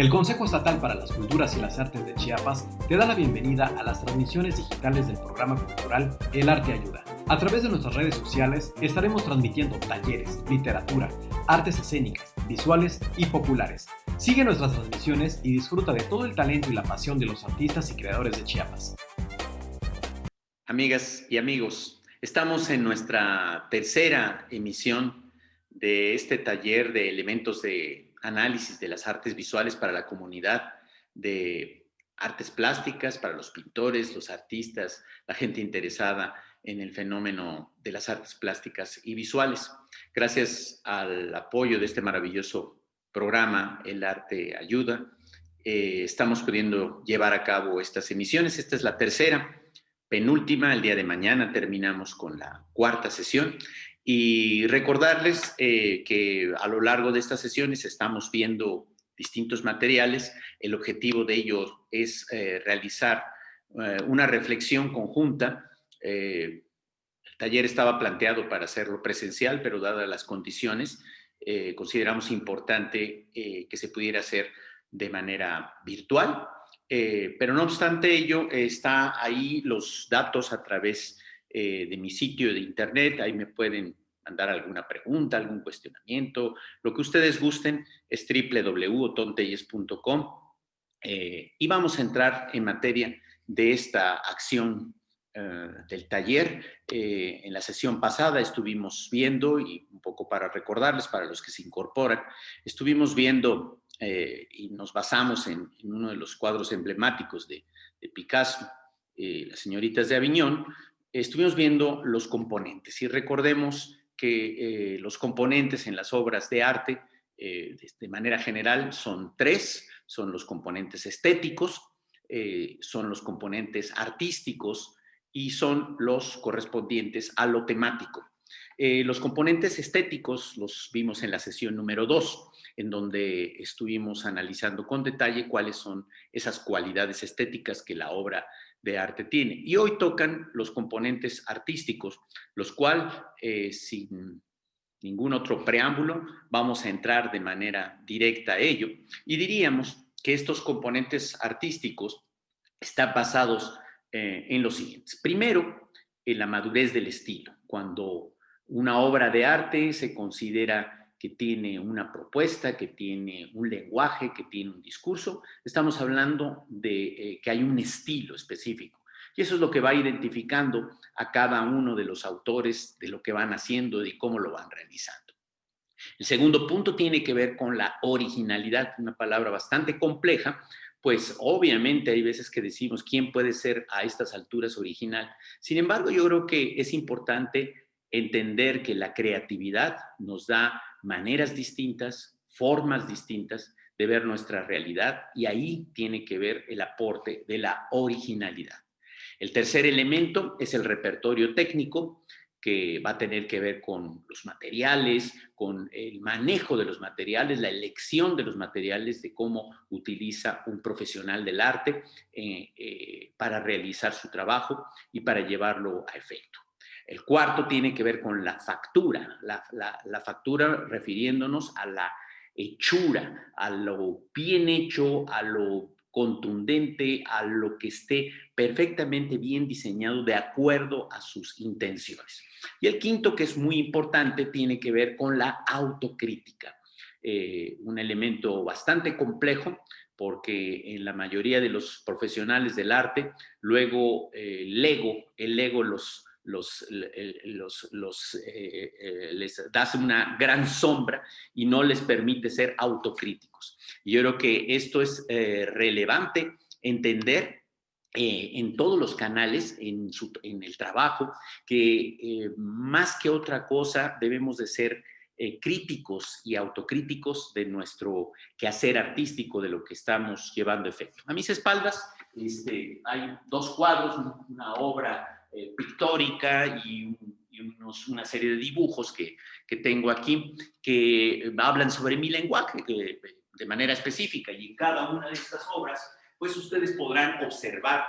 El Consejo Estatal para las Culturas y las Artes de Chiapas te da la bienvenida a las transmisiones digitales del programa cultural El Arte Ayuda. A través de nuestras redes sociales estaremos transmitiendo talleres, literatura, artes escénicas, visuales y populares. Sigue nuestras transmisiones y disfruta de todo el talento y la pasión de los artistas y creadores de Chiapas. Amigas y amigos, estamos en nuestra tercera emisión de este taller de elementos de análisis de las artes visuales para la comunidad de artes plásticas, para los pintores, los artistas, la gente interesada en el fenómeno de las artes plásticas y visuales. Gracias al apoyo de este maravilloso programa, El Arte Ayuda, estamos pudiendo llevar a cabo estas emisiones. Esta es la tercera. Penúltima, el día de mañana terminamos con la cuarta sesión y recordarles que a lo largo de estas sesiones estamos viendo distintos materiales. El objetivo de ello es realizar una reflexión conjunta. El taller estaba planteado para hacerlo presencial, pero dadas las condiciones, consideramos importante que se pudiera hacer de manera virtual. Pero no obstante ello, está ahí los datos a través de mi sitio de internet. Ahí me pueden mandar alguna pregunta, algún cuestionamiento. Lo que ustedes gusten es www.otontelles.com. Y vamos a entrar en materia de esta acción del taller. En la sesión pasada estuvimos viendo, y un poco para recordarles, para los que se incorporan, estuvimos viendo y nos basamos en uno de los cuadros emblemáticos de Picasso, Las señoritas de Aviñón. Estuvimos viendo los componentes y recordemos que los componentes en las obras de arte de manera general son tres: son los componentes estéticos, son los componentes artísticos y son los correspondientes a lo temático. Los componentes estéticos los vimos en la sesión número 2, en donde estuvimos analizando con detalle cuáles son esas cualidades estéticas que la obra de arte tiene. Y hoy tocan los componentes artísticos, los cuales, sin ningún otro preámbulo, vamos a entrar de manera directa a ello. Y diríamos que estos componentes artísticos están basados en los siguientes. Primero, en la madurez del estilo. Cuando una obra de arte se considera que tiene una propuesta, que tiene un lenguaje, que tiene un discurso, estamos hablando de que hay un estilo específico. Y eso es lo que va identificando a cada uno de los autores, de lo que van haciendo y cómo lo van realizando. El segundo punto tiene que ver con la originalidad, una palabra bastante compleja, pues obviamente hay veces que decimos quién puede ser a estas alturas original. Sin embargo, yo creo que es importante entender que la creatividad nos da maneras distintas, formas distintas de ver nuestra realidad, y ahí tiene que ver el aporte de la originalidad. El tercer elemento es el repertorio técnico, que va a tener que ver con los materiales, con el manejo de los materiales, la elección de los materiales, de cómo utiliza un profesional del arte para realizar su trabajo y para llevarlo a efecto. El cuarto tiene que ver con la factura, la factura refiriéndonos a la hechura, a lo bien hecho, a lo contundente, a lo que esté perfectamente bien diseñado de acuerdo a sus intenciones. Y el quinto, que es muy importante, tiene que ver con la autocrítica, un elemento bastante complejo, porque en la mayoría de los profesionales del arte, luego el ego les da una gran sombra y no les permite ser autocríticos. Y yo creo que esto es relevante entender en todos los canales, en el trabajo, que más que otra cosa debemos de ser críticos y autocríticos de nuestro quehacer artístico, de lo que estamos llevando a efecto. A mis espaldas hay dos cuadros, una obra pictórica y una serie de dibujos que tengo aquí, que hablan sobre mi lenguaje de manera específica, y en cada una de estas obras pues ustedes podrán observar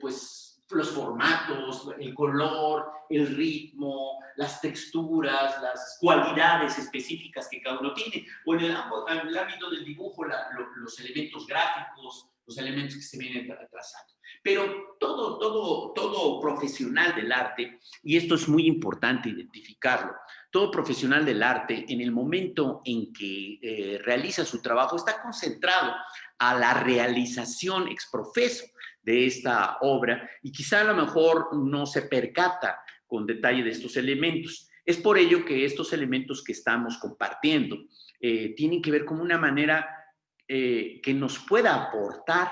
pues los formatos, el color, el ritmo, las texturas, las cualidades específicas que cada uno tiene, o en el ámbito del dibujo, los elementos gráficos, los elementos que se vienen trazando. Pero todo profesional del arte, y esto es muy importante identificarlo, todo profesional del arte, en el momento en que realiza su trabajo, está concentrado a la realización ex profeso de esta obra y quizá a lo mejor no se percata con detalle de estos elementos. Es por ello que estos elementos que estamos compartiendo tienen que ver con una manera que nos pueda aportar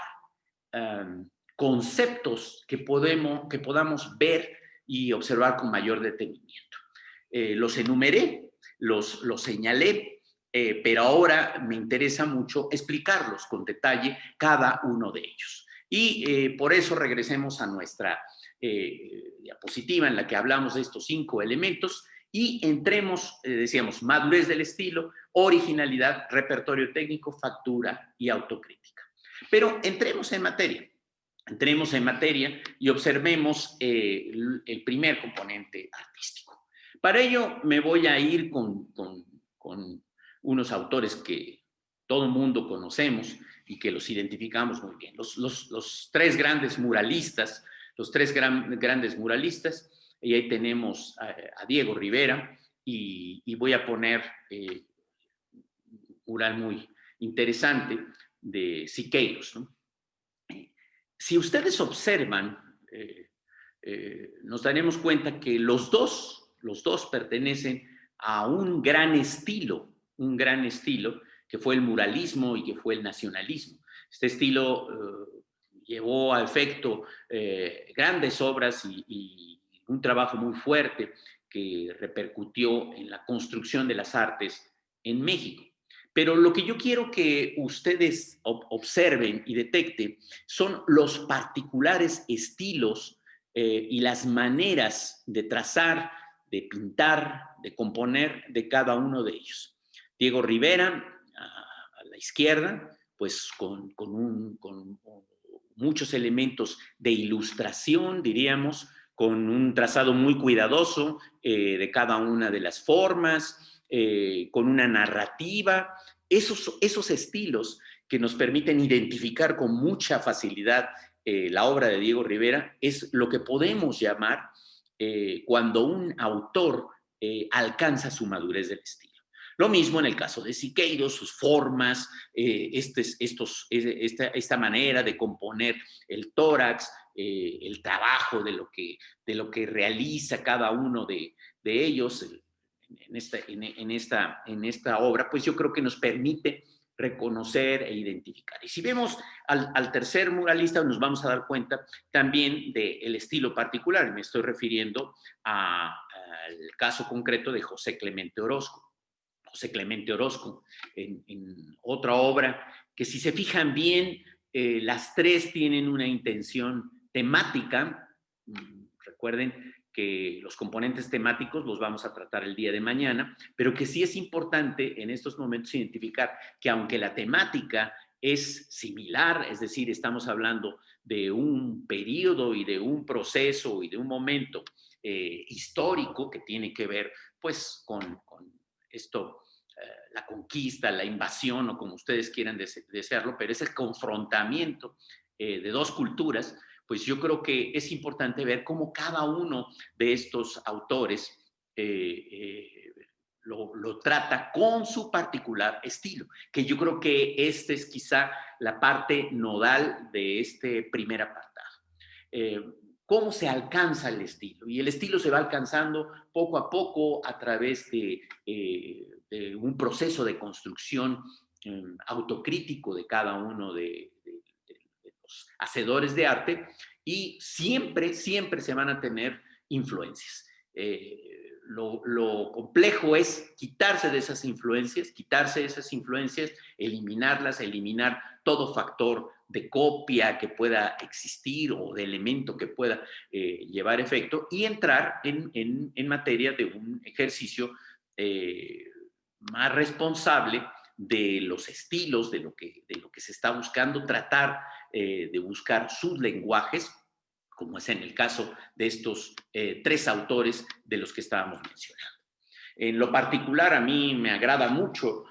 conceptos que podamos ver y observar con mayor detenimiento. Los enumeré, los señalé, pero ahora me interesa mucho explicarlos con detalle cada uno de ellos. Y por eso regresemos a nuestra diapositiva en la que hablamos de estos 5 elementos y entremos, decíamos, madurez del estilo, originalidad, repertorio técnico, factura y autocrítica. Pero entremos en materia. Entremos en materia y observemos el primer componente artístico. Para ello me voy a ir con unos autores que todo el mundo conocemos y que los identificamos muy bien. Los 3 grandes muralistas, y ahí tenemos a Diego Rivera, y voy a poner un mural muy interesante de Siqueiros, ¿no? Si ustedes observan, nos daremos cuenta que los dos pertenecen a un gran estilo que fue el muralismo y que fue el nacionalismo. Este estilo llevó a efecto grandes obras y un trabajo muy fuerte que repercutió en la construcción de las artes en México. Pero lo que yo quiero que ustedes observen y detecten son los particulares estilos y las maneras de trazar, de pintar, de componer de cada uno de ellos. Diego Rivera, a la izquierda, pues con muchos elementos de ilustración, diríamos, con un trazado muy cuidadoso de cada una de las formas, con una narrativa, esos estilos que nos permiten identificar con mucha facilidad la obra de Diego Rivera, es lo que podemos llamar cuando un autor alcanza su madurez del estilo. Lo mismo en el caso de Siqueiros, sus formas, esta manera de componer el tórax, el trabajo de lo que realiza cada uno de ellos en esta obra, pues yo creo que nos permite reconocer e identificar. Y si vemos al tercer muralista, nos vamos a dar cuenta también del estilo particular. Me estoy refiriendo al caso concreto de José Clemente Orozco. José Clemente Orozco, en otra obra que, si se fijan bien, las 3 tienen una intención temática. Recuerden que los componentes temáticos los vamos a tratar el día de mañana, pero que sí es importante en estos momentos identificar que aunque la temática es similar, es decir, estamos hablando de un periodo y de un proceso y de un momento histórico que tiene que ver pues con esto, la conquista, la invasión o como ustedes quieran desearlo, pero ese confrontamiento de 2 culturas, pues yo creo que es importante ver cómo cada uno de estos autores lo trata con su particular estilo, que yo creo que esta es quizá la parte nodal de este primer apartado. ¿Cómo se alcanza el estilo? Y el estilo se va alcanzando poco a poco a través de un proceso de construcción autocrítico de cada uno de los hacedores de arte, y siempre se van a tener influencias. Lo complejo es quitarse de esas influencias, eliminarlas, eliminar todo factor de copia que pueda existir o de elemento que pueda llevar efecto, y entrar en materia de un ejercicio más responsable de los estilos, de lo que se está buscando, tratar de buscar sus lenguajes como es en el caso de estos tres autores de los que estábamos mencionando. En lo particular, a mí me agrada mucho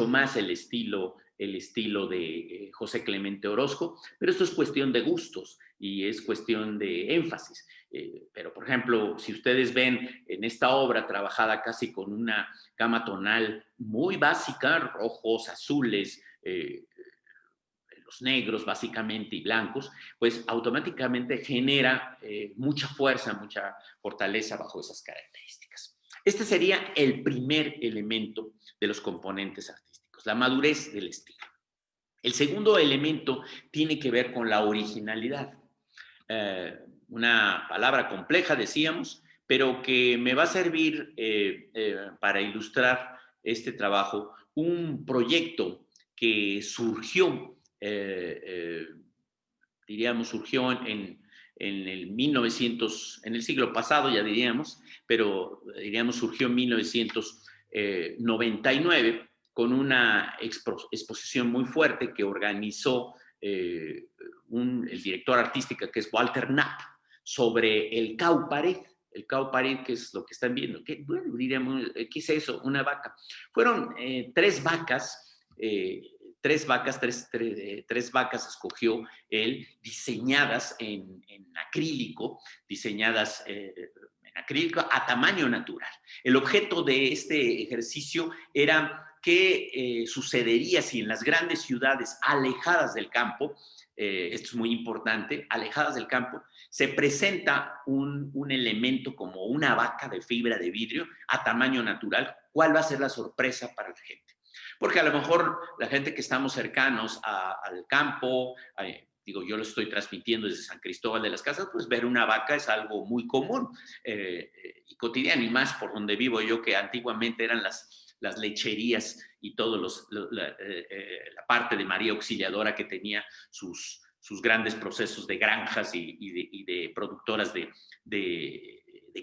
más el estilo de José Clemente Orozco, pero esto es cuestión de gustos y es cuestión de énfasis. Pero, por ejemplo, si ustedes ven en esta obra trabajada casi con una gama tonal muy básica, rojos, azules, los negros básicamente y blancos, pues automáticamente genera mucha fuerza, mucha fortaleza bajo esas características. Este sería el primer elemento de los componentes artísticos, la madurez del estilo. El segundo elemento tiene que ver con la originalidad. Una palabra compleja, decíamos, pero que me va a servir para ilustrar este trabajo, un proyecto que surgió, diríamos, surgió en el siglo pasado, ya diríamos, pero diríamos surgió en 1999 con una exposición muy fuerte que organizó el director artístico, que es Walter Knapp, sobre el cow pared. El cow pared, que es lo que están viendo. Bueno, diríamos, ¿qué es eso? Una vaca. Fueron tres vacas escogió él, diseñadas en acrílico, a tamaño natural. El objeto de este ejercicio era qué sucedería si en las grandes ciudades alejadas del campo, esto es muy importante, alejadas del campo, se presenta un elemento como una vaca de fibra de vidrio a tamaño natural. ¿Cuál va a ser la sorpresa para la gente? Porque a lo mejor la gente que estamos cercanos al campo, digo, yo lo estoy transmitiendo desde San Cristóbal de las Casas, pues ver una vaca es algo muy común y cotidiano, y más por donde vivo yo, que antiguamente eran las lecherías y la parte de María Auxiliadora que tenía sus grandes procesos de granjas y de productoras de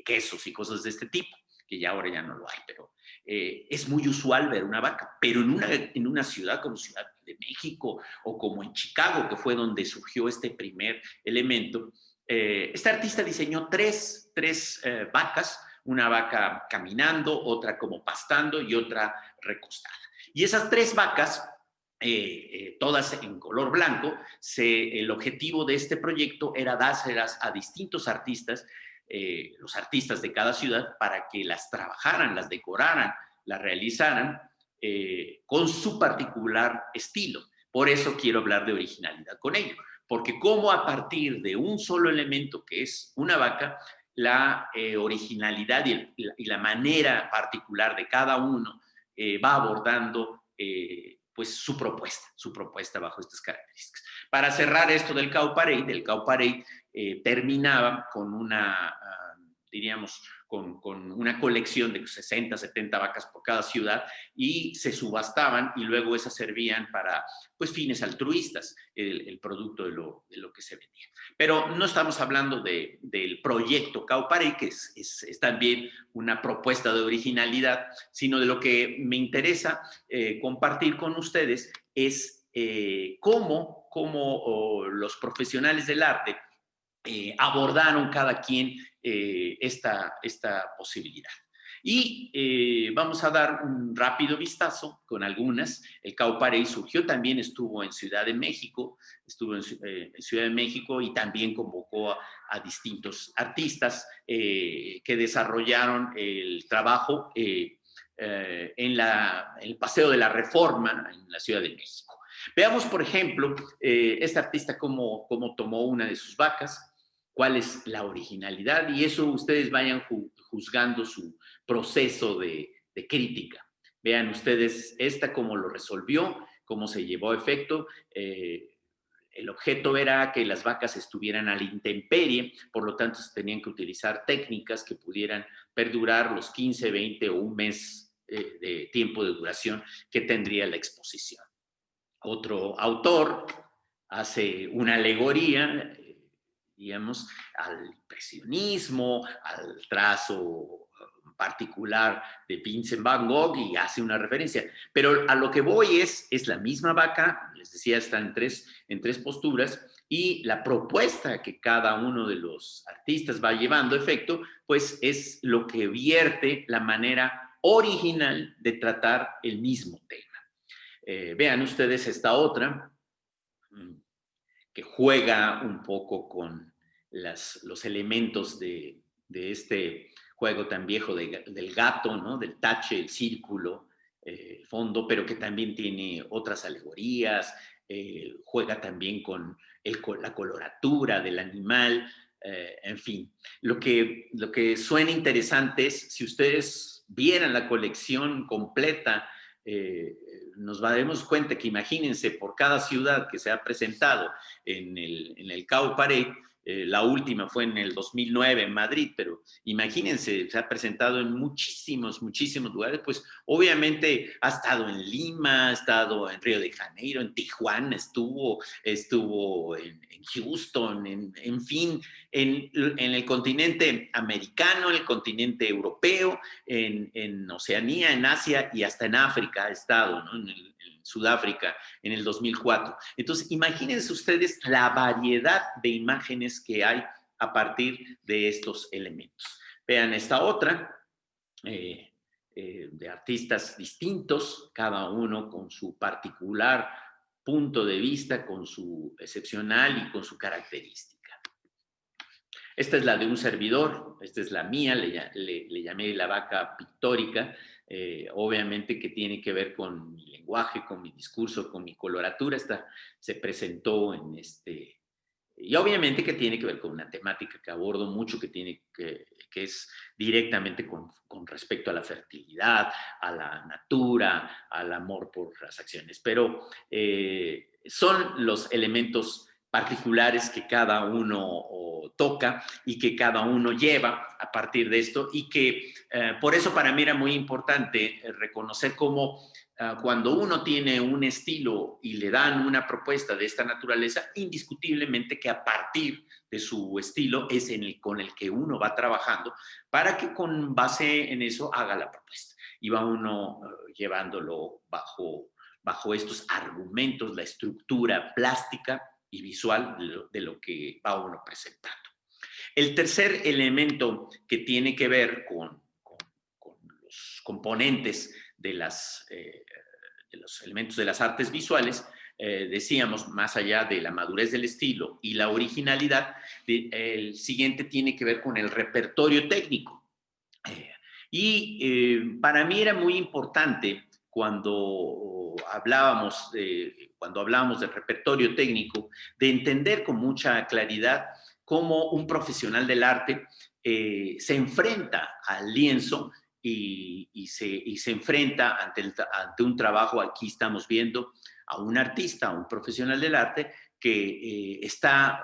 quesos y cosas de este tipo, que ya ahora ya no lo hay, pero es muy usual ver una vaca, pero en una ciudad como Ciudad de México o como en Chicago, que fue donde surgió este primer elemento, este artista diseñó tres vacas, una vaca caminando, otra como pastando y otra recostada. Y esas tres vacas, todas en color blanco, el objetivo de este proyecto era dárselas a distintos artistas, los artistas de cada ciudad, para que las trabajaran, las decoraran, las realizaran con su particular estilo. Por eso quiero hablar de originalidad con ello, porque como a partir de un solo elemento, que es una vaca, la originalidad y la manera particular de cada uno va abordando pues su propuesta bajo estas características. Para cerrar esto del cow parade terminaba con diríamos, con una colección de 60, 70 vacas por cada ciudad, y se subastaban y luego esas servían para pues fines altruistas, el producto de lo que se vendía. Pero no estamos hablando del proyecto cow parade, que es también una propuesta de originalidad, sino de lo que me interesa compartir con ustedes es cómo los profesionales del arte abordaron cada quien esta posibilidad. Y vamos a dar un rápido vistazo con algunas. El cow parade surgió, también estuvo en Ciudad de México, y también convocó a distintos artistas que desarrollaron el trabajo en el Paseo de la Reforma en la Ciudad de México. Veamos, por ejemplo, este artista cómo tomó una de sus vacas, cuál es la originalidad, y eso ustedes vayan juzgando su proceso de crítica. Vean ustedes cómo lo resolvió, cómo se llevó a efecto. El objeto era que las vacas estuvieran a la intemperie, por lo tanto se tenían que utilizar técnicas que pudieran perdurar los 15, 20 o un mes de tiempo de duración que tendría la exposición. Otro autor hace una alegoría, digamos, al impresionismo, al trazo particular de Vincent Van Gogh y hace una referencia. Pero a lo que voy es la misma vaca, les decía, está en tres posturas, y la propuesta que cada uno de los artistas va llevando a efecto, pues es lo que vierte la manera original de tratar el mismo tema. Vean ustedes esta otra, que juega un poco con los elementos de este juego tan viejo del gato, ¿no? Del tache, el círculo, el fondo, pero que también tiene otras alegorías, juega también con la coloratura del animal, en fin. Lo que suena interesante es, si ustedes vieran la colección completa, nos daremos cuenta que, imagínense, por cada ciudad que se ha presentado en el Cau Paré, la última fue en el 2009 en Madrid, pero imagínense, se ha presentado en muchísimos lugares, pues obviamente ha estado en Lima, ha estado en Río de Janeiro, en Tijuana, estuvo en Houston, en fin, en el continente americano, en el continente europeo, en Oceanía, en Asia y hasta en África ha estado, ¿no? En Sudáfrica en el 2004. Entonces, imagínense ustedes la variedad de imágenes que hay a partir de estos elementos. Vean esta otra, de artistas distintos, cada uno con su particular punto de vista, con su excepcional y con su característica. Esta es la de un servidor, esta es la mía, le llamé la vaca pictórica, obviamente que tiene que ver con mi lenguaje, con mi discurso, con mi coloratura. Esta se presentó y obviamente que tiene que ver con una temática que abordo mucho, que es directamente con respecto a la fertilidad, a la natura, al amor por las acciones. Pero son los elementos particulares que cada uno toca y que cada uno lleva a partir de esto, y que por eso para mí era muy importante reconocer cómo cuando uno tiene un estilo y le dan una propuesta de esta naturaleza, indiscutiblemente que a partir de su estilo es con el que uno va trabajando para que con base en eso haga la propuesta. Y va uno llevándolo bajo estos argumentos, la estructura plástica y visual de lo que va uno presentando. El tercer elemento que tiene que ver con los componentes de los elementos de las artes visuales, decíamos, más allá de la madurez del estilo y la originalidad, el siguiente tiene que ver con el repertorio técnico. Para mí era muy importante cuando hablábamos del repertorio técnico, de entender con mucha claridad cómo un profesional del arte se enfrenta al lienzo y se enfrenta ante un trabajo. Aquí estamos viendo a un artista, a un profesional del arte que está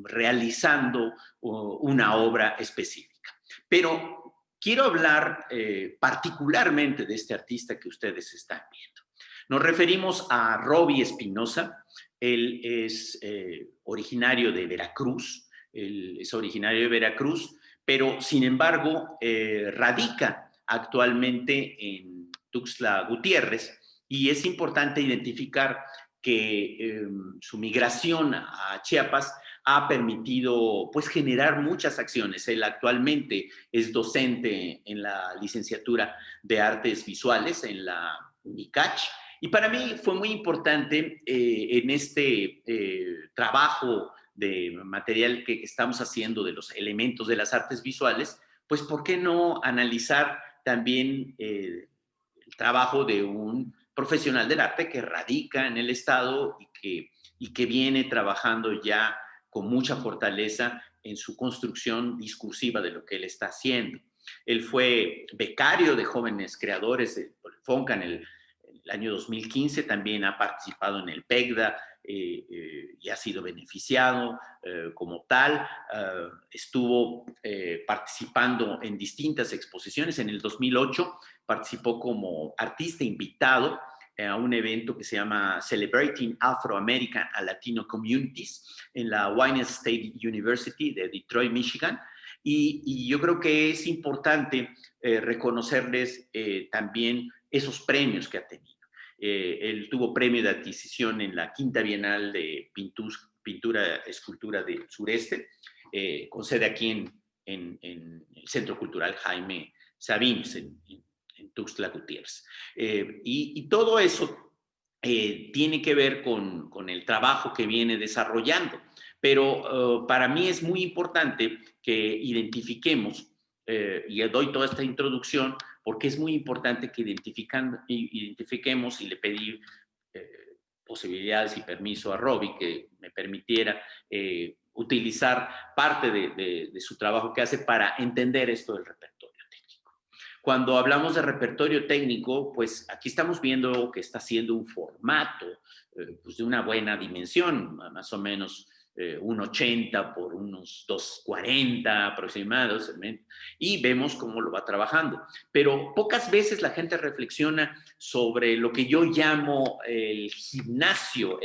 realizando una obra específica. Pero quiero hablar particularmente de este artista que ustedes están viendo. Nos referimos a Robbie Espinosa. Él es originario de Veracruz. Pero sin embargo radica actualmente en Tuxtla Gutiérrez, y es importante identificar que su migración a Chiapas ha permitido, pues, generar muchas acciones. Él actualmente es docente en la licenciatura de Artes Visuales en la UNICACH, y para mí fue muy importante en este trabajo de material que estamos haciendo de los elementos de las artes visuales, pues, ¿por qué no analizar también el trabajo de un profesional del arte que radica en el estado y que viene trabajando ya con mucha fortaleza en su construcción discursiva de lo que él está haciendo? Él fue becario de jóvenes creadores del FONCA en el año 2015, también ha participado en el PECDA y ha sido beneficiado como tal. Estuvo participando en distintas exposiciones. En el 2008 participó como artista invitado a un evento que se llama Celebrating Afro-American and Latino Communities en la Wayne State University de Detroit, Michigan. Y yo creo que es importante reconocerles también esos premios que ha tenido. Él tuvo premio de adquisición en la Quinta Bienal de Pintura, Escultura del Sureste, con sede aquí en el Centro Cultural Jaime Sabines, en Tuxtla Gutiérrez. Y todo eso tiene que ver con el trabajo que viene desarrollando. Pero para mí es muy importante que identifiquemos, y doy toda esta introducción, porque es muy importante que identifiquemos, y le pedí posibilidades y permiso a Robbie que me permitiera utilizar parte de su trabajo que hace para entender esto del repertorio técnico. Cuando hablamos de repertorio técnico, pues aquí estamos viendo que está siendo un formato pues de una buena dimensión, más o menos 1,80 por unos 2,40 aproximadamente, y vemos cómo lo va trabajando. Pero pocas veces la gente reflexiona sobre lo que yo llamo el gimnasio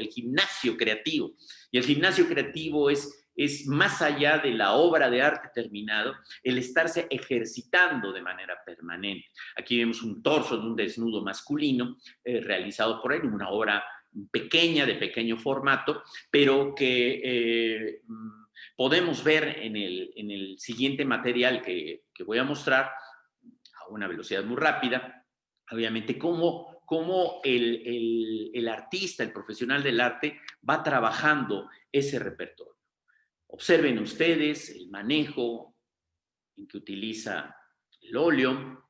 creativo. Y el gimnasio creativo es más allá de la obra de arte terminado, el estarse ejercitando de manera permanente. Aquí vemos un torso de un desnudo masculino realizado por él, una obra pequeña, de pequeño formato, pero que podemos ver en el siguiente material que voy a mostrar a una velocidad muy rápida, obviamente, cómo el artista, el profesional del arte, va trabajando ese repertorio. Observen ustedes el manejo en que utiliza el óleo,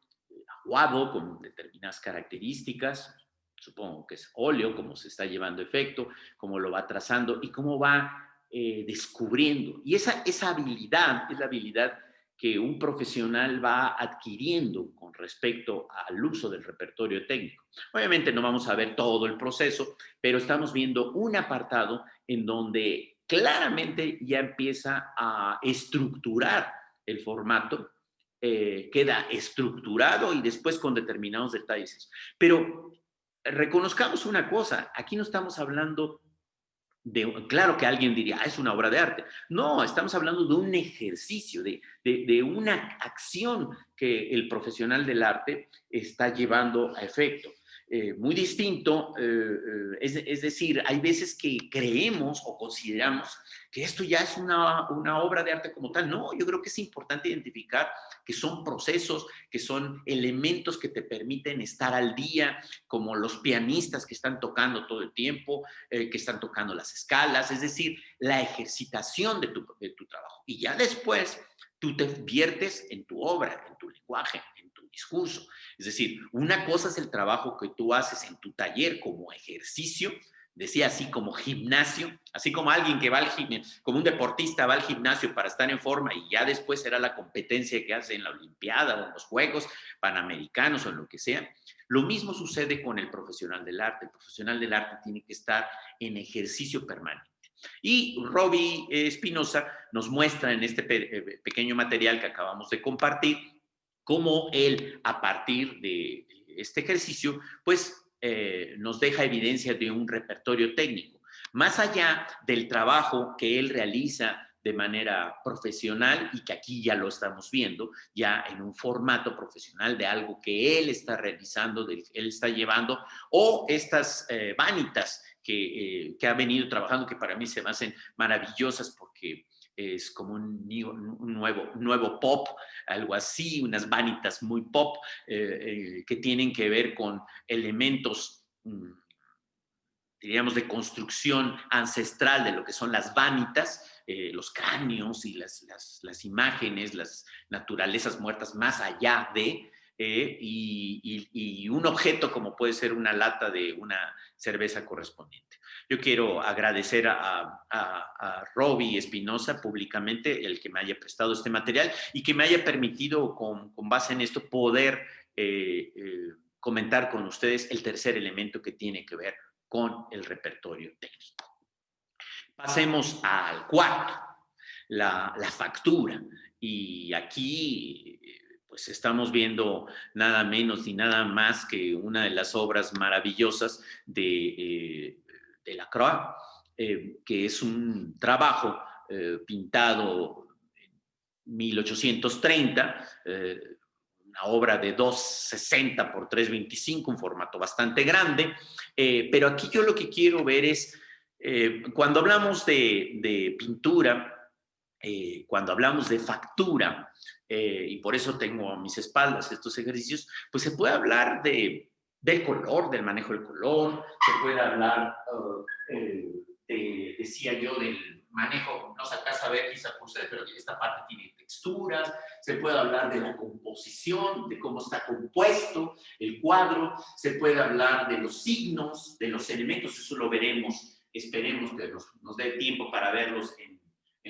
aguado con determinadas características, supongo que es óleo, cómo se está llevando efecto, cómo lo va trazando y cómo va descubriendo. Y esa habilidad es la habilidad que un profesional va adquiriendo con respecto al uso del repertorio técnico. Obviamente no vamos a ver todo el proceso, pero estamos viendo un apartado en donde claramente ya empieza a estructurar el formato, queda estructurado y después con determinados detalles. Pero reconozcamos una cosa, aquí no estamos hablando claro que alguien diría, es una obra de arte. No, estamos hablando de un ejercicio, de una acción que el profesional del arte está llevando a efecto. Muy distinto, es decir, hay veces que creemos o consideramos que esto ya es una obra de arte como tal. No, yo creo que es importante identificar que son procesos, que son elementos que te permiten estar al día, como los pianistas que están tocando todo el tiempo, que están tocando las escalas, es decir, la ejercitación de tu trabajo. Y ya después tú te viertes en tu obra, en tu lenguaje, en tu discurso. Es decir, una cosa es el trabajo que tú haces en tu taller como ejercicio, decía así como gimnasio, así como alguien que va al gimnasio, como un deportista va al gimnasio para estar en forma y ya después será la competencia que hace en la Olimpiada o en los Juegos Panamericanos o en lo que sea. Lo mismo sucede con el profesional del arte. El profesional del arte tiene que estar en ejercicio permanente. Y Robbie Espinosa nos muestra en este pequeño material que acabamos de compartir cómo él, a partir de este ejercicio, pues nos deja evidencia de un repertorio técnico. Más allá del trabajo que él realiza de manera profesional y que aquí ya lo estamos viendo, ya en un formato profesional de algo que él está realizando, él está llevando, o estas vanitas que ha venido trabajando, que para mí se me hacen maravillosas porque es como un nuevo pop, algo así, unas vanitas muy pop que tienen que ver con elementos diríamos, de construcción ancestral de lo que son las vanitas, los cráneos y las imágenes, las naturalezas muertas más allá de, y un objeto como puede ser una lata de una cerveza correspondiente. Yo quiero agradecer a Robbie Espinosa públicamente el que me haya prestado este material y que me haya permitido, con base en esto, poder comentar con ustedes el tercer elemento que tiene que ver con el repertorio técnico. Pasemos al cuarto, la factura. Y aquí pues estamos viendo nada menos ni nada más que una de las obras maravillosas de Delacroix, que es un trabajo pintado 1830, una obra de 260 por 325, un formato bastante grande, pero aquí yo lo que quiero ver es, cuando hablamos de pintura, cuando hablamos de factura, y por eso tengo a mis espaldas estos ejercicios, pues se puede hablar del color, del manejo del color, se puede hablar, decía yo, del manejo, no se alcanza a ver quizá por ustedes, pero esta parte tiene texturas, se puede hablar de la composición, de cómo está compuesto el cuadro, se puede hablar de los signos, de los elementos, eso lo veremos, esperemos que nos dé tiempo para verlos en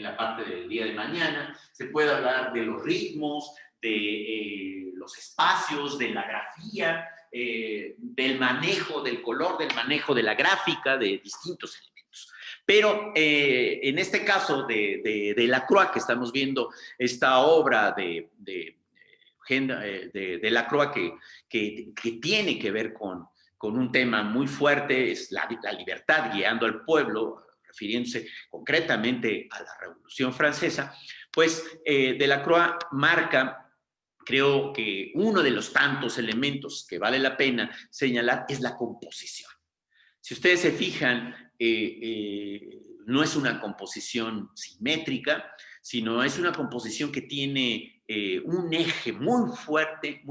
la parte del día de mañana. Se puede hablar de los ritmos, de los espacios, de la grafía, del manejo del color, del manejo de la gráfica, de distintos elementos. Pero en este caso de Delacroix, que estamos viendo esta obra de Delacroix que tiene que ver con un tema muy fuerte, es la libertad guiando al pueblo, refiriéndose concretamente a la Revolución Francesa, pues Delacroix marca, creo que uno de los tantos elementos que vale la pena señalar es la composición. Si ustedes se fijan, no es una composición simétrica, sino es una composición que tiene un eje muy fuerte,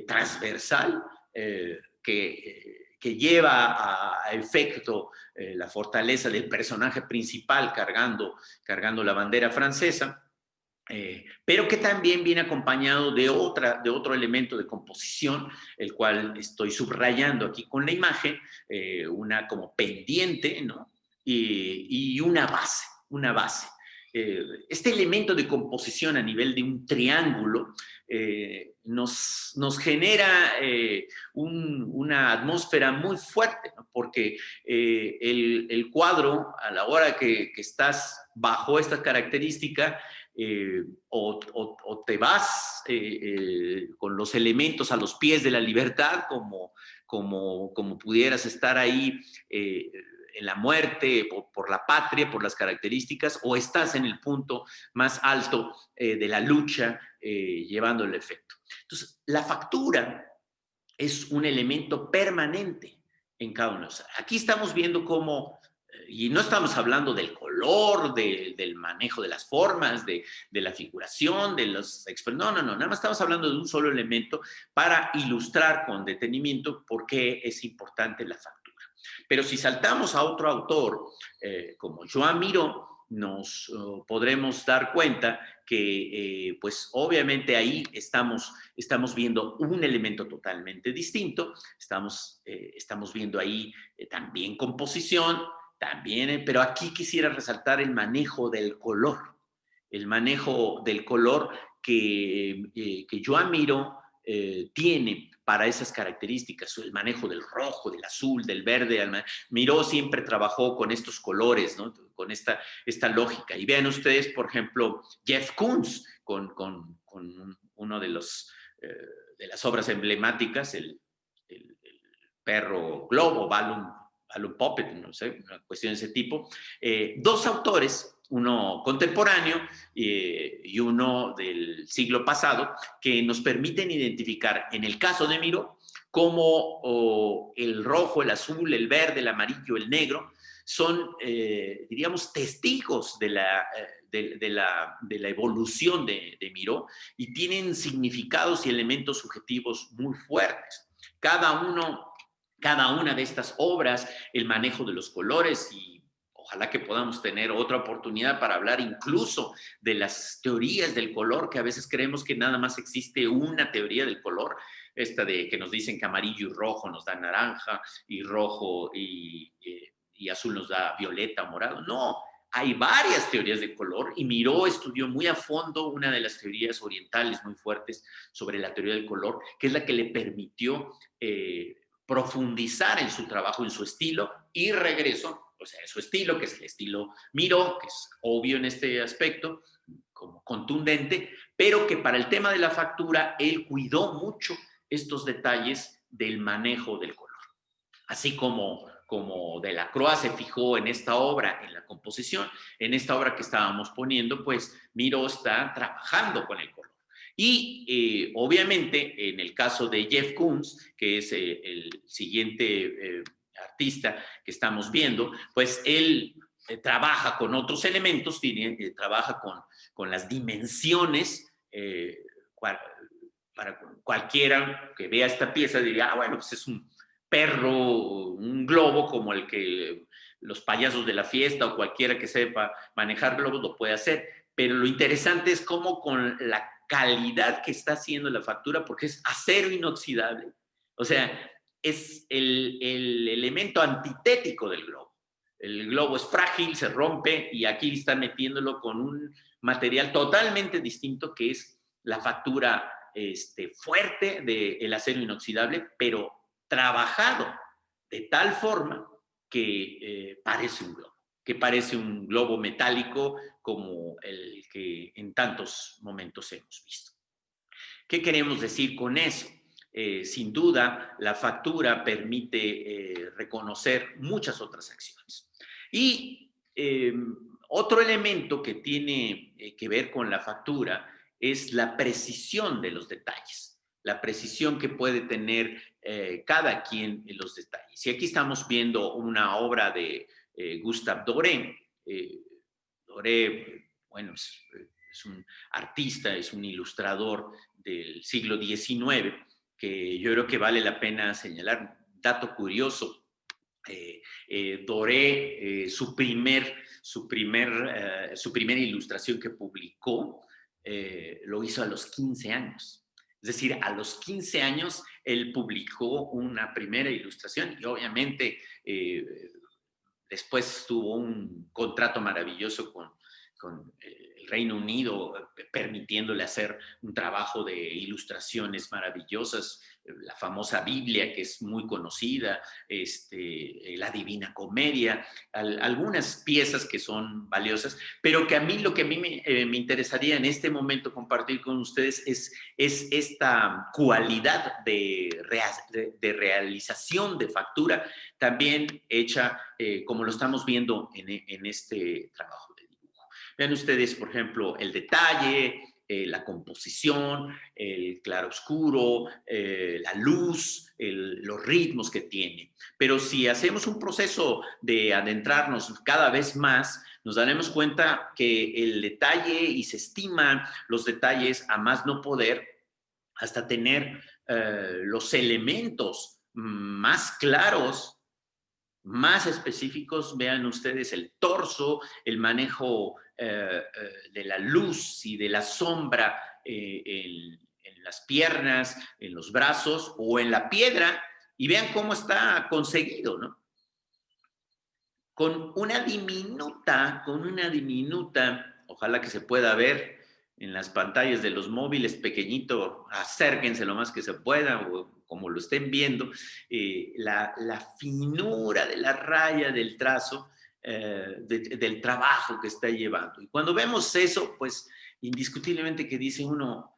transversal, que lleva a efecto la fortaleza del personaje principal cargando la bandera francesa, pero que también viene acompañado de otro elemento de composición, el cual estoy subrayando aquí con la imagen, una como pendiente, ¿no? Y una base. Este elemento de composición a nivel de un triángulo nos genera una atmósfera muy fuerte, ¿no? Porque el cuadro, a la hora que estás bajo esta característica, o te vas con los elementos a los pies de la libertad, como pudieras estar ahí en la muerte, por la patria, por las características, o estás en el punto más alto de la lucha, llevando el efecto. Entonces, la factura es un elemento permanente en cada uno. Aquí estamos viendo cómo, y no estamos hablando del color, del manejo de las formas, de la figuración, de los... No, nada más estamos hablando de un solo elemento para ilustrar con detenimiento por qué es importante la factura. Pero si saltamos a otro autor, como Joan Miró, nos podremos dar cuenta que, pues obviamente ahí estamos viendo un elemento totalmente distinto, estamos viendo ahí también composición, también, pero aquí quisiera resaltar el manejo del color que Joan Miró tiene para esas características, el manejo del rojo, del azul, del verde. Miró siempre trabajó con estos colores, ¿no? Con esta lógica. Y vean ustedes, por ejemplo, Jeff Koons, con uno de las obras emblemáticas, el perro globo, Balloon Puppet, no sé, una cuestión de ese tipo. Dos autores, uno contemporáneo y uno del siglo pasado, que nos permiten identificar, en el caso de Miró, cómo el rojo, el azul, el verde, el amarillo, el negro son, diríamos, testigos de la evolución de Miró, y tienen significados y elementos subjetivos muy fuertes. Cada una de estas obras, el manejo de los colores, y ojalá que podamos tener otra oportunidad para hablar incluso de las teorías del color, que a veces creemos que nada más existe una teoría del color, esta de que nos dicen que amarillo y rojo nos da naranja, y rojo y azul nos da violeta o morado. No, hay varias teorías de color, y Miró estudió muy a fondo una de las teorías orientales muy fuertes sobre la teoría del color, que es la que le permitió profundizar en su trabajo, en su estilo, y regreso, o sea, en su estilo, que es el estilo Miró, que es obvio en este aspecto, como contundente, pero que para el tema de la factura, él cuidó mucho estos detalles del manejo del color. Así como como Delacroix se fijó en esta obra, en la composición, en esta obra que estábamos poniendo, pues Miró está trabajando con el color. Y obviamente en el caso de Jeff Koons, que es el siguiente artista que estamos viendo, pues él trabaja con otros elementos, trabaja con las dimensiones, para cualquiera que vea esta pieza diría, bueno, pues es un perro, un globo como el que los payasos de la fiesta o cualquiera que sepa manejar globos lo puede hacer. Pero lo interesante es cómo con la calidad que está haciendo la factura, porque es acero inoxidable, o sea, es el elemento antitético del globo. El globo es frágil, se rompe, y aquí están metiéndolo con un material totalmente distinto, que es la factura fuerte del acero inoxidable, pero trabajado de tal forma que parece un globo metálico como el que en tantos momentos hemos visto. ¿Qué queremos decir con eso? Sin duda, la factura permite reconocer muchas otras acciones. Y otro elemento que tiene que ver con la factura es la precisión de los detalles, la precisión que puede tener cada quien en los detalles. Y aquí estamos viendo una obra de Gustave Doré. Doré, bueno, es un artista, es un ilustrador del siglo XIX, que yo creo que vale la pena señalar. Dato curioso, Doré, su primera ilustración que publicó, lo hizo a los 15 años. Es decir, a los 15 años él publicó una primera ilustración y obviamente después tuvo un contrato maravilloso con el Reino Unido, permitiéndole hacer un trabajo de ilustraciones maravillosas, la famosa Biblia, que es muy conocida, la Divina Comedia, algunas piezas que son valiosas, pero que lo que a mí me interesaría en este momento compartir con ustedes es esta cualidad de realización de factura, también hecha como lo estamos viendo en este trabajo de dibujo. Vean ustedes, por ejemplo, el detalle, la composición, el claroscuro, la luz, los ritmos que tiene. Pero si hacemos un proceso de adentrarnos cada vez más, nos daremos cuenta que el detalle, y se estiman los detalles a más no poder, hasta tener los elementos más claros, más específicos. Vean ustedes el torso, el manejo de la luz y de la sombra en las piernas, en los brazos o en la piedra, y vean cómo está conseguido, ¿no? Con una diminuta, ojalá que se pueda ver en las pantallas de los móviles, pequeñito, acérquense lo más que se pueda, o como lo estén viendo, la finura de la raya del trazo, del trabajo que está llevando. Y cuando vemos eso, pues indiscutiblemente que dice uno,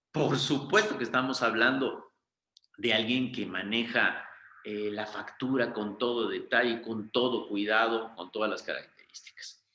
por supuesto que estamos hablando de alguien que maneja la factura con todo detalle, con todo cuidado, con todas las características.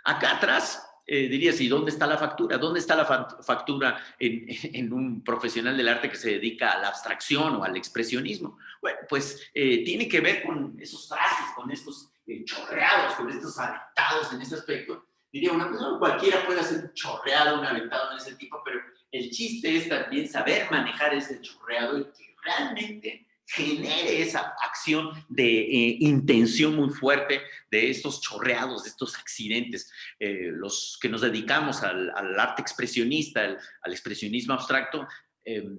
Acá atrás dirías, ¿y dónde está la factura? ¿Dónde está la factura en un profesional del arte que se dedica a la abstracción o al expresionismo? Bueno, pues tiene que ver con esos trazos, con estos chorreados, con estos aventados en ese aspecto. Diría una persona, cualquiera puede hacer un chorreado, un aventado en ese tipo, pero el chiste es también saber manejar ese chorreado y que realmente genere esa acción de intención muy fuerte de estos chorreados, de estos accidentes. Los que nos dedicamos al arte expresionista, al expresionismo abstracto,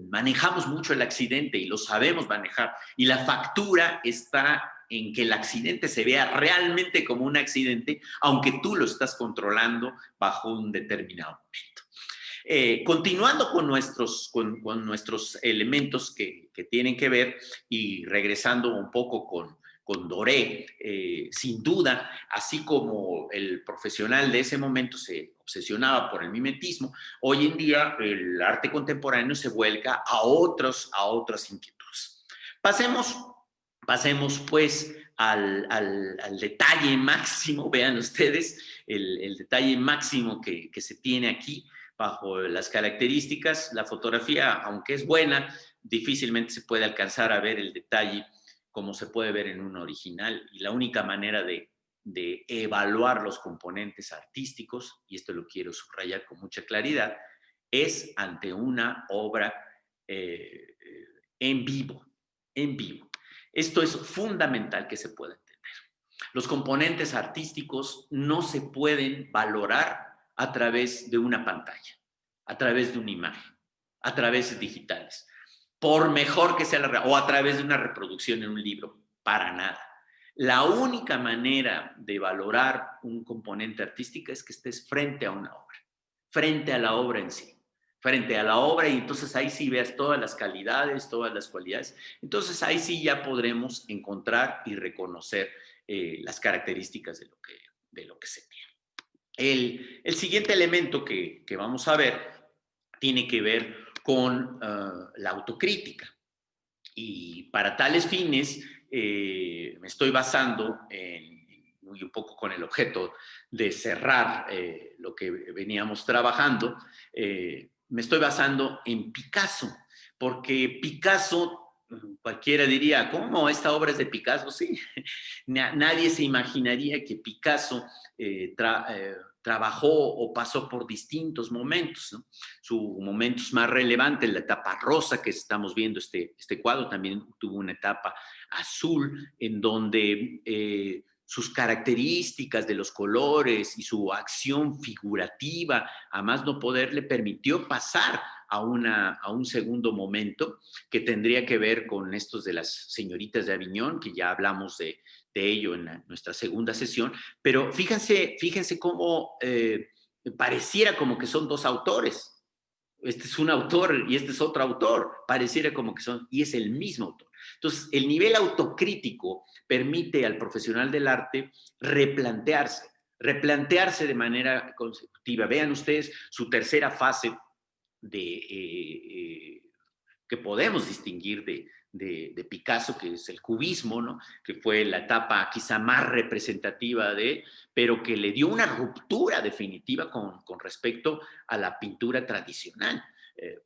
manejamos mucho el accidente y lo sabemos manejar. Y la factura está en que el accidente se vea realmente como un accidente, aunque tú lo estás controlando bajo un determinado momento. Continuando con nuestros elementos que tienen que ver, y regresando un poco con Doré, sin duda, así como el profesional de ese momento se obsesionaba por el mimetismo, hoy en día el arte contemporáneo se vuelca a otras inquietudes. Pasemos Pasemos pues al detalle máximo. Vean ustedes el detalle máximo que se tiene aquí bajo las características. La fotografía, aunque es buena, difícilmente se puede alcanzar a ver el detalle como se puede ver en un original, y la única manera de evaluar los componentes artísticos, y esto lo quiero subrayar con mucha claridad, es ante una obra en vivo, en vivo. Esto es fundamental que se pueda entender. Los componentes artísticos no se pueden valorar a través de una pantalla, a través de una imagen, a través de digitales, por mejor que sea o a través de una reproducción en un libro, para nada. La única manera de valorar un componente artístico es que estés frente a una obra, frente a la obra en sí, frente a la obra, y entonces ahí sí veas todas las calidades, todas las cualidades. Entonces ahí sí ya podremos encontrar y reconocer las características de lo que se tiene. El siguiente elemento que vamos a ver tiene que ver con la autocrítica. Y para tales fines me estoy basando y un poco con el objeto de cerrar lo que veníamos trabajando, me estoy basando en Picasso, porque Picasso, cualquiera diría, ¿cómo esta obra es de Picasso? Sí, nadie se imaginaría que Picasso trabajó o pasó por distintos momentos, ¿no? Sus momentos más relevantes, la etapa rosa que estamos viendo, este cuadro también tuvo una etapa azul, en donde sus características de los colores y su acción figurativa, a más no poder, le permitió pasar a un segundo momento que tendría que ver con estos de las señoritas de Aviñón, que ya hablamos de ello en nuestra segunda sesión, pero fíjense cómo pareciera como que son dos autores. Este es un autor y este es otro autor, pareciera como que son, y es el mismo autor. Entonces, el nivel autocrítico permite al profesional del arte replantearse de manera consecutiva. Vean ustedes su tercera fase que podemos distinguir de Picasso, que es el cubismo, ¿no? Que fue la etapa quizá más representativa pero que le dio una ruptura definitiva con respecto a la pintura tradicional.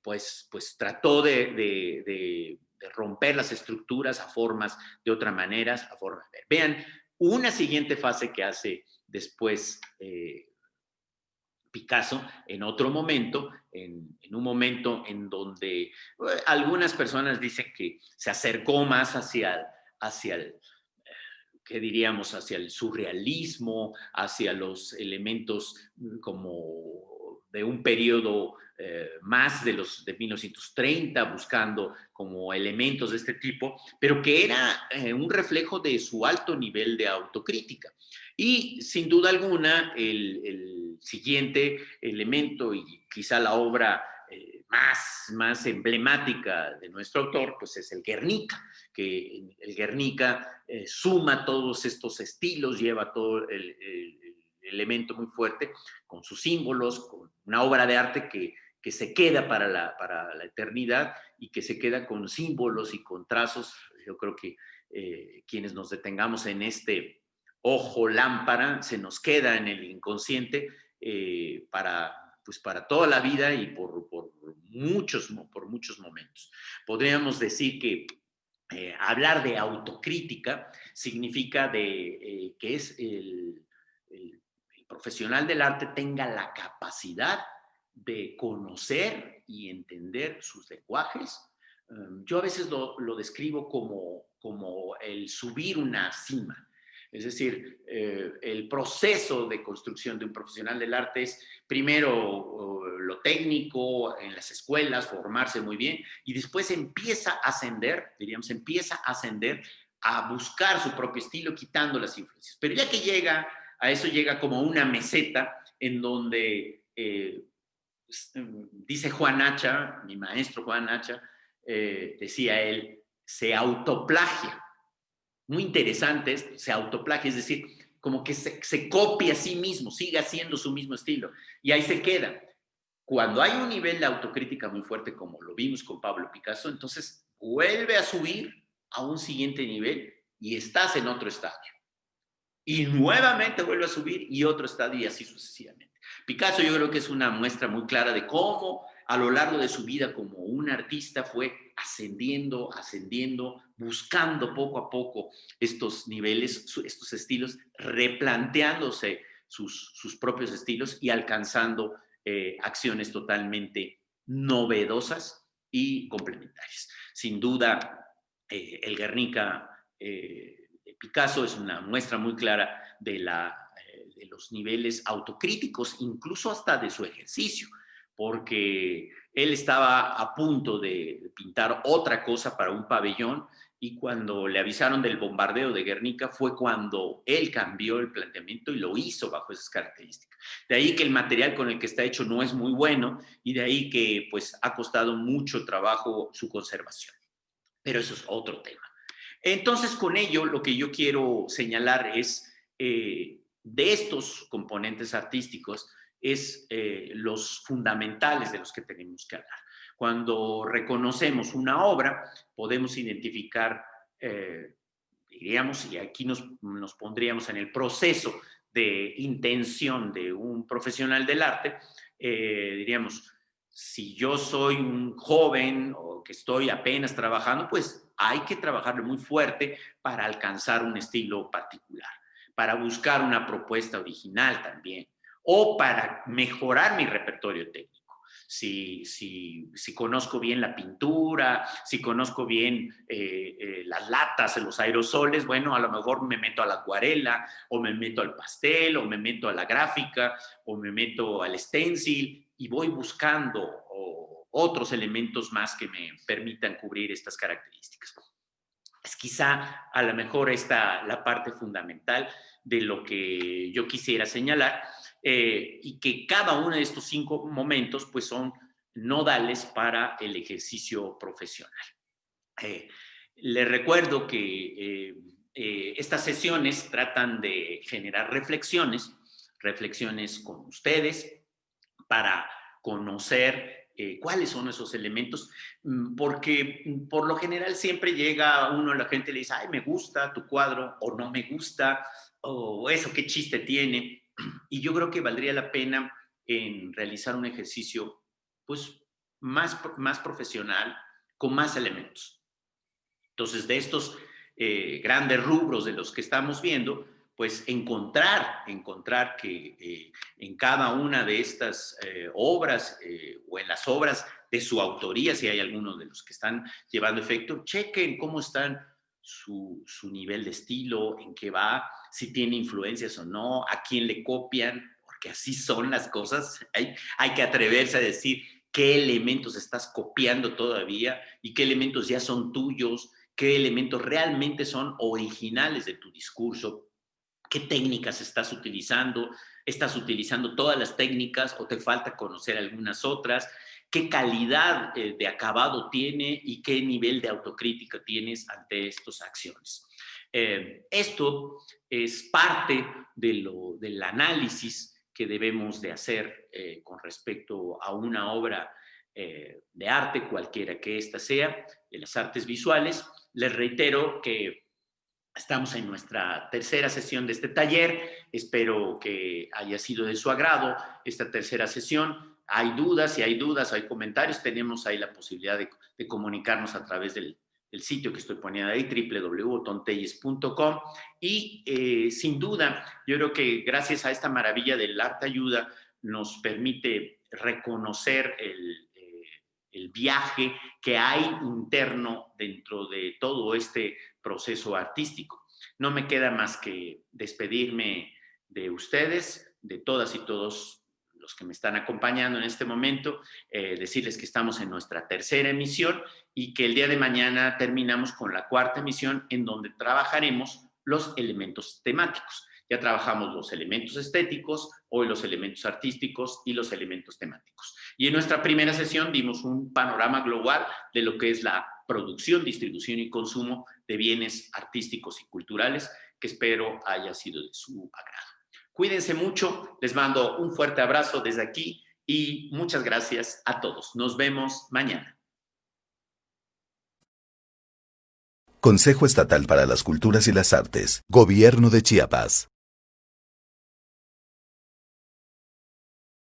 Pues trató de romper las estructuras a formas de otra manera, a formas de ver. Vean, una siguiente fase que hace después Picasso en otro momento, en un momento en donde algunas personas dicen que se acercó más hacia el, ¿qué diríamos? Hacia el surrealismo, hacia los elementos como de un periodo más de 1930, buscando como elementos de este tipo, pero que era un reflejo de su alto nivel de autocrítica. Y sin duda alguna, el siguiente elemento y quizá la obra más emblemática de nuestro autor, pues es el Guernica, que el Guernica suma todos estos estilos, lleva todo el elemento muy fuerte con sus símbolos, con una obra de arte que se queda para la eternidad y que se queda con símbolos y con trazos. Yo creo que quienes nos detengamos en este ojo lámpara, se nos queda en el inconsciente para toda la vida y por muchos momentos. Podríamos decir que hablar de autocrítica significa que es el profesional del arte tenga la capacidad de conocer y entender sus lenguajes. Yo a veces lo describo como el subir una cima. Es decir, el proceso de construcción de un profesional del arte es primero lo técnico en las escuelas, formarse muy bien, y después empieza a ascender, a buscar su propio estilo, quitando las influencias. Pero ya que llega a eso, llega como una meseta en donde, dice Juan Hacha, mi maestro Juan Hacha, decía él, se autoplagia. Muy interesante, se autoplagia, es decir, como que se copia a sí mismo, sigue haciendo su mismo estilo, y ahí se queda. Cuando hay un nivel de autocrítica muy fuerte, como lo vimos con Pablo Picasso, entonces vuelve a subir a un siguiente nivel y estás en otro estadio. Y nuevamente vuelve a subir y otro estadio y así sucesivamente. Picasso yo creo que es una muestra muy clara de cómo a lo largo de su vida como un artista fue ascendiendo, ascendiendo, buscando poco a poco estos niveles, estos estilos, replanteándose sus propios estilos y alcanzando acciones totalmente novedosas y complementarias. Sin duda, el Guernica de Picasso es una muestra muy clara de los niveles autocríticos, incluso hasta de su ejercicio, porque él estaba a punto de pintar otra cosa para un pabellón y cuando le avisaron del bombardeo de Guernica fue cuando él cambió el planteamiento y lo hizo bajo esas características. De ahí que el material con el que está hecho no es muy bueno y de ahí que pues ha costado mucho trabajo su conservación. Pero eso es otro tema. Entonces, con ello, lo que yo quiero señalar es, de estos componentes artísticos, es los fundamentales de los que tenemos que hablar. Cuando reconocemos una obra, podemos identificar, diríamos, y aquí nos pondríamos en el proceso de intención de un profesional del arte, diríamos, si yo soy un joven o que estoy apenas trabajando, pues hay que trabajar muy fuerte para alcanzar un estilo particular, para buscar una propuesta original también, o para mejorar mi repertorio técnico. Si conozco bien la pintura, si conozco bien las latas, los aerosoles, bueno, a lo mejor me meto a la acuarela, o me meto al pastel, o me meto a la gráfica, o me meto al stencil, y voy buscando otros elementos más que me permitan cubrir estas características. Es quizá a lo mejor esta la parte fundamental de lo que yo quisiera señalar y que cada uno de estos 5 momentos pues son nodales para el ejercicio profesional. Les recuerdo que estas sesiones tratan de generar reflexiones con ustedes para conocer cuáles son esos elementos, porque por lo general siempre llega uno, la gente le dice, ay, me gusta tu cuadro, o no me gusta, o eso qué chiste tiene. Y yo creo que valdría la pena en realizar un ejercicio pues más profesional, con más elementos. Entonces, de estos grandes rubros de los que estamos viendo, pues encontrar que en cada una de estas obras o en las obras de su autoría, si hay algunos de los que están llevando efecto, chequen cómo están su nivel de estilo, en qué va, si tiene influencias o no, a quién le copian, porque así son las cosas. Hay que atreverse a decir qué elementos estás copiando todavía y qué elementos ya son tuyos, qué elementos realmente son originales de tu discurso, qué técnicas estás utilizando todas las técnicas o te falta conocer algunas otras, qué calidad de acabado tiene y qué nivel de autocrítica tienes ante estas acciones. Esto es parte del análisis que debemos de hacer con respecto a una obra de arte, cualquiera que ésta sea, de las artes visuales. Les reitero que estamos en nuestra tercera sesión de este taller. Espero que haya sido de su agrado esta tercera sesión. Hay dudas, si hay dudas, hay comentarios, tenemos ahí la posibilidad de comunicarnos a través del sitio que estoy poniendo ahí, www.tontelles.com. Y sin duda, yo creo que gracias a esta maravilla del arte ayuda, nos permite reconocer el viaje que hay interno dentro de todo este proceso artístico. No me queda más que despedirme de ustedes, de todas y todos los que me están acompañando en este momento, decirles que estamos en nuestra tercera emisión y que el día de mañana terminamos con la cuarta emisión en donde trabajaremos los elementos temáticos. Ya trabajamos los elementos estéticos, hoy los elementos artísticos y los elementos temáticos. Y en nuestra primera sesión dimos un panorama global de lo que es la producción, distribución y consumo de bienes artísticos y culturales, que espero haya sido de su agrado. Cuídense mucho, les mando un fuerte abrazo desde aquí y muchas gracias a todos. Nos vemos mañana. Consejo Estatal para las Culturas y las Artes. Gobierno de Chiapas.